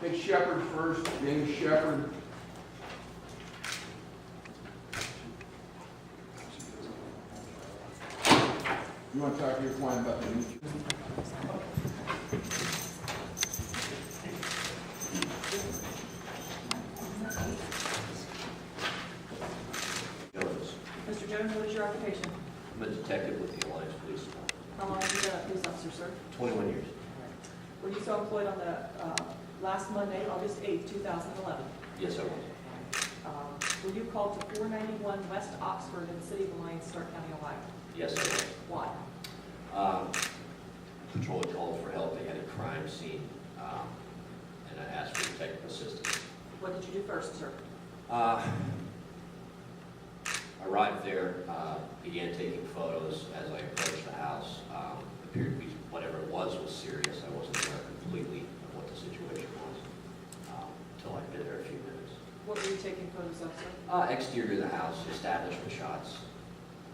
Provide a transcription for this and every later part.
Take Shepherd first, James Shepherd. You want to talk to your client about the issue? Jones. Mr. Jones, what is your occupation? I'm a detective with the Alliance Police Department. How long have you been a police officer, sir? 21 years. Were you so employed on the last Monday, August 8th, 2011? Yes, I was. Were you called to 491 West Oxford in the city of Alliance, Stark County, Ohio? Yes, I was. Why? Patrol had called for help. They had a crime scene, and I asked for technical assistance. What did you do first, sir? Arrived there, began taking photos as I approached the house. Appeared to be, whatever it was serious. I wasn't aware completely of what the situation was until I'd been there a few minutes. What were you taking photos of, sir? Exterior of the house, establishment shots.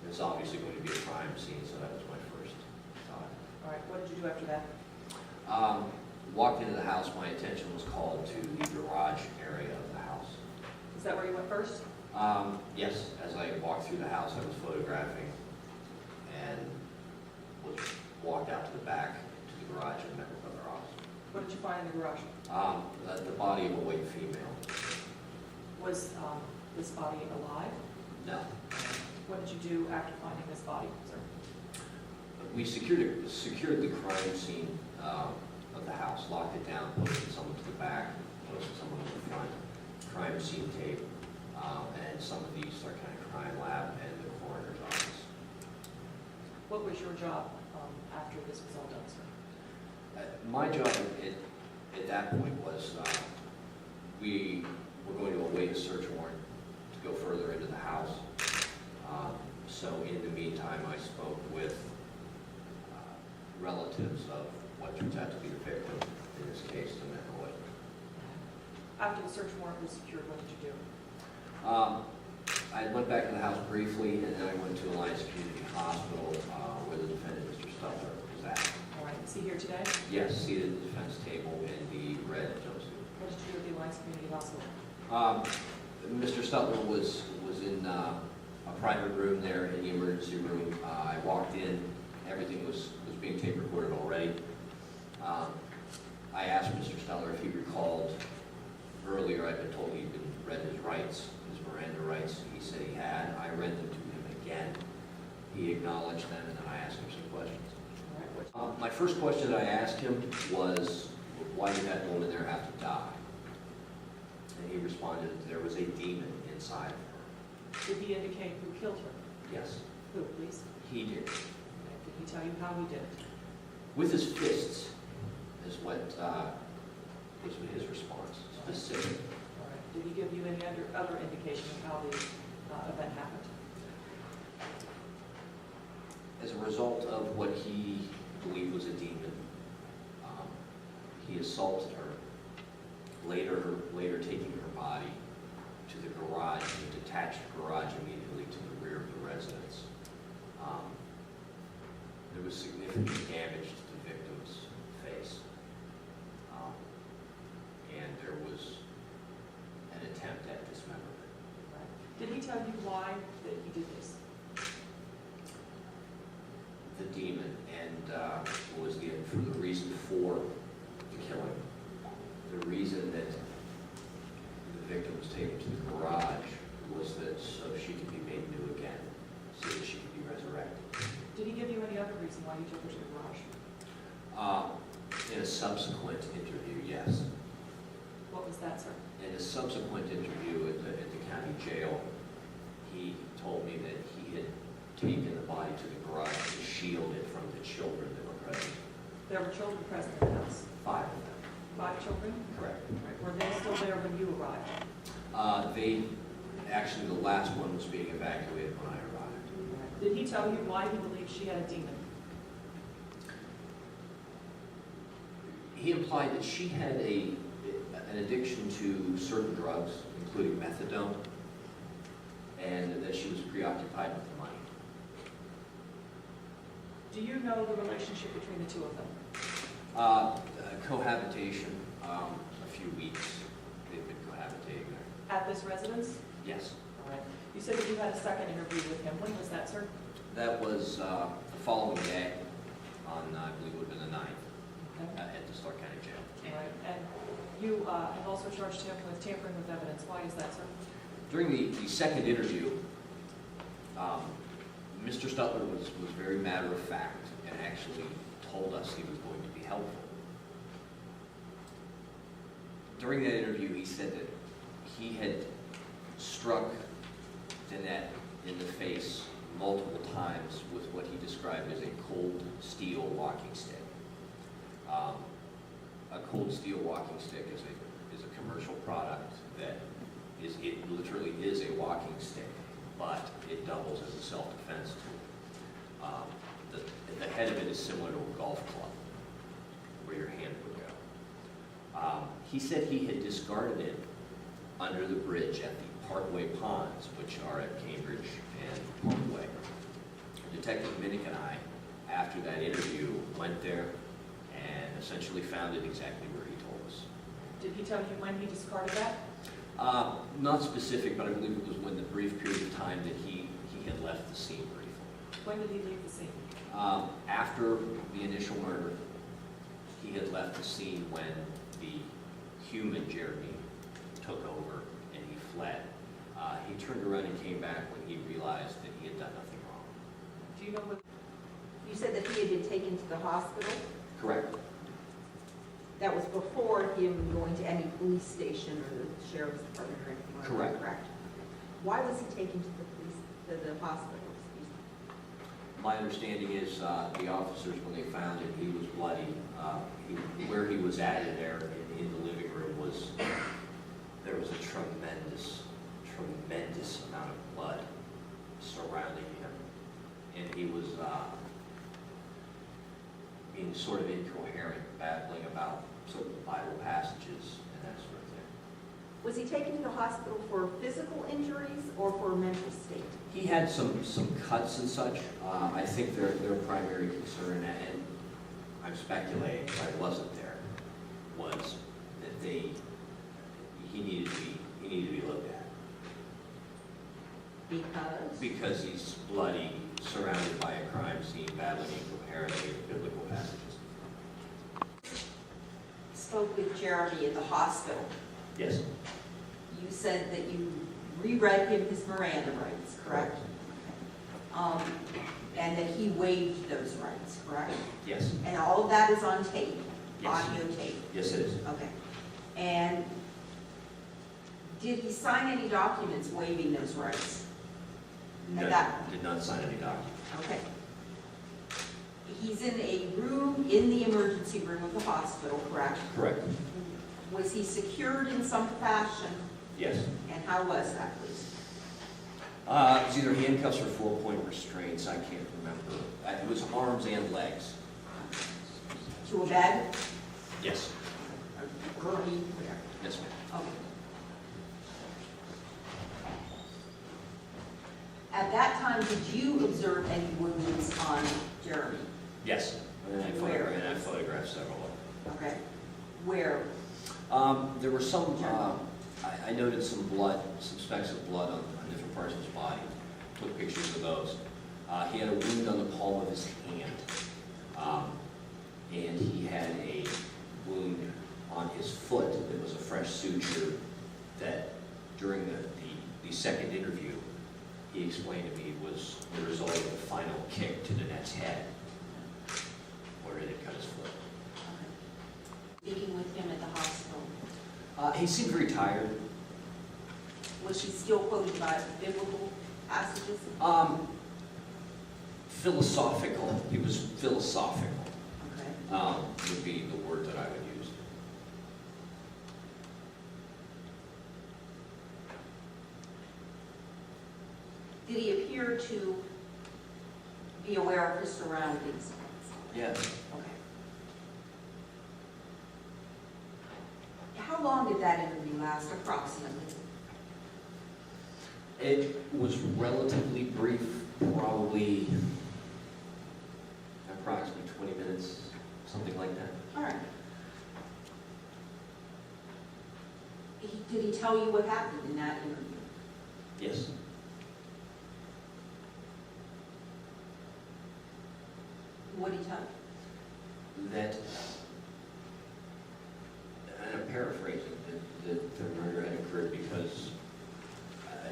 It's obviously going to be a crime scene, so that was my first thought. All right, what did you do after that? Walked into the house, my attention was called to the garage area of the house. Is that where you went first? Yes, as I walked through the house, I was photographing and was walked out to the back to the garage and met with other officers. What did you find in the garage? The body of a white female. Was this body alive? No. What did you do after finding this body, sir? We secured the crime scene of the house, locked it down, posted someone to the back, posted someone to the front, crime scene tape, and some of the Stark County Crime Lab and the coroner's office. What was your job after this was all done, sir? My job at that point was we were going to await a search warrant to go further into the house. So in the meantime, I spoke with relatives of what turns out to be the victim, in this case, the mental illness. After the search warrant was secured, what did you do? I went back to the house briefly, and then I went to Alliance Community Hospital where the defendant, Mr. Stutler, was at. All right, is he here today? Yes, seated at the defense table in the red jumpsuit. What did you do at the Alliance Community Hospital? Mr. Stutler was in a private room there in the emergency room. I walked in, everything was being tape recorded already. I asked Mr. Stutler if he recalled earlier, I'd been told he'd been read his rights, his Miranda rights. He said he had. I read them to him again. He acknowledged them, and then I asked him some questions. All right, My first question that I asked him was, why did that woman there have to die? And he responded, there was a demon inside of her. did he indicate who killed her? Yes, Who, please? he did. Okay, did he tell you how he did it? With his fists is what was his response, specific. All right, did he give you any other indication of how the event happened? As a result of what he believed was a demon, he assaulted her, later taking her body to the garage, the detached garage immediately to the rear of the residence. There was significant damage to the victim's face, and there was an attempt at dismemberment. All right. Did he tell you why that he did this? The demon, and was the reason for the killing. The reason that the victim was taken to the garage was that so she could be made new again, so that she could be resurrected. Did he give you any other reason why you took her to the garage? In a subsequent interview, yes. What was that, sir? In a subsequent interview at the county jail, he told me that he had taken the body to the garage to shield it from the children that were present. There were children present in the house. 5 of them. 5 children? Correct. Right. Were they still there when you arrived? Actually, the last one was being evacuated when I arrived. Did he tell you why he believed she had a demon? He implied that she had an addiction to certain drugs, including methadone, and that she was preoccupied with the money. Do you know the relationship between the two of them? Cohabitation. A few weeks they've been cohabitating there. At this residence? Yes. All right. You said that you had a second interview with him. When was that, sir? That was the following day on, I believe it would have been the 9th, Okay. at the Stark County Jail. All right. And you have also charged him with tampering with evidence. Why is that, sir? During the second interview, Mr. Stutler was very matter of fact and actually told us he was going to be helpful. During that interview, he said that he had struck Danette in the face multiple times with what he described as a cold steel walking stick. A cold steel walking stick is a commercial product that it literally is a walking stick, but it doubles as a self-defense tool. The head of it is similar to a golf club, where your hand would go. He said he had discarded it under the bridge at the Parkway Ponds, which are at Cambridge and Parkway. Detective Minnick and I, after that interview, went there and essentially found it exactly where he told us. Did he tell you when he discarded that? Not specific, but I believe it was when the brief period of time that he had left the scene briefly. When did he leave the scene? After the initial murder, he had left the scene when the human Jeremy took over and he fled. He turned around and came back when he realized that he had done nothing wrong. Do you know what? You said that he had been taken to the hospital? Correct. That was before him going to any police station or the sheriff's department or anything like Correct. that, correct? Why was he taken to the hospital? Excuse me. My understanding is the officers, when they found him, he was bloody. Where he was at in there in the living room there was a tremendous amount of blood surrounding him. And he was being sort of incoherent, babbling about certain Bible passages and that sort of thing. Was he taken to the hospital for physical injuries or for a mental state? He had some cuts and such. I think their primary concern, and I'm speculating, but I wasn't there, was that he needed to be looked at. Because he's bloody, surrounded by a crime scene, battling incoherently with biblical passages. Spoke with Jeremy at the hospital. Yes. You said that you reread him his Miranda rights, correct? And that he waived those rights, correct? Yes. And all of that is on tape, Yes. audio tape? Yes, it is. Okay. And did he sign any documents waiving those rights? No, At that did not sign any document. Okay. He's in a room in the emergency room of the hospital, correct? Correct. Was he secured in some fashion? Yes. And how was that, please? It was either handcuffs or 4-point restraints. I can't remember. It was arms and legs. To a bed? Yes. Currently where? Yes, ma'am. Okay. At that time, did you observe any wounds on Jeremy? Yes. And I Where? photographed several of Okay. Where? them. There were some, I noted some blood, some specks of blood on different parts of his body. Took pictures of those. He had a wound on the palm of his hand. And he had a wound on his foot that was a fresh suture that during the second interview, he explained to me was the result of the final kick to Danette's head, where it had cut his foot. Okay. Speaking with him at the hospital, He seemed very tired. was he still quoting biblical passages? Philosophical. He was philosophical, Okay. would be the word that I would use. Did he appear to be aware of his surroundings? Yes. Okay. How long did that interview last, approximately? It was relatively brief, probably approximately 20 minutes, something like that. All right. Did he tell you what happened in that interview? Yes. What did he tell you? That, and I'm paraphrasing, that the murder had occurred because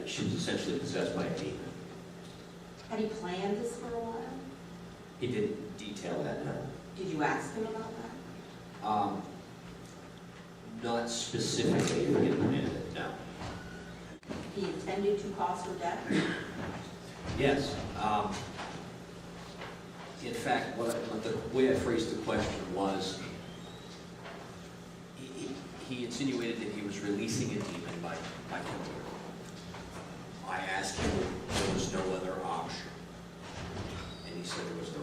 she was essentially possessed by a demon. Had he planned this for a while? He didn't detail that, no. Did you ask him about that? Not specifically, if he had planned it, no. He intended to cause her death? Yes. In fact, the way I phrased the question was, he insinuated that he was releasing a demon by killing her. I asked him if there was no other option, and he said there was no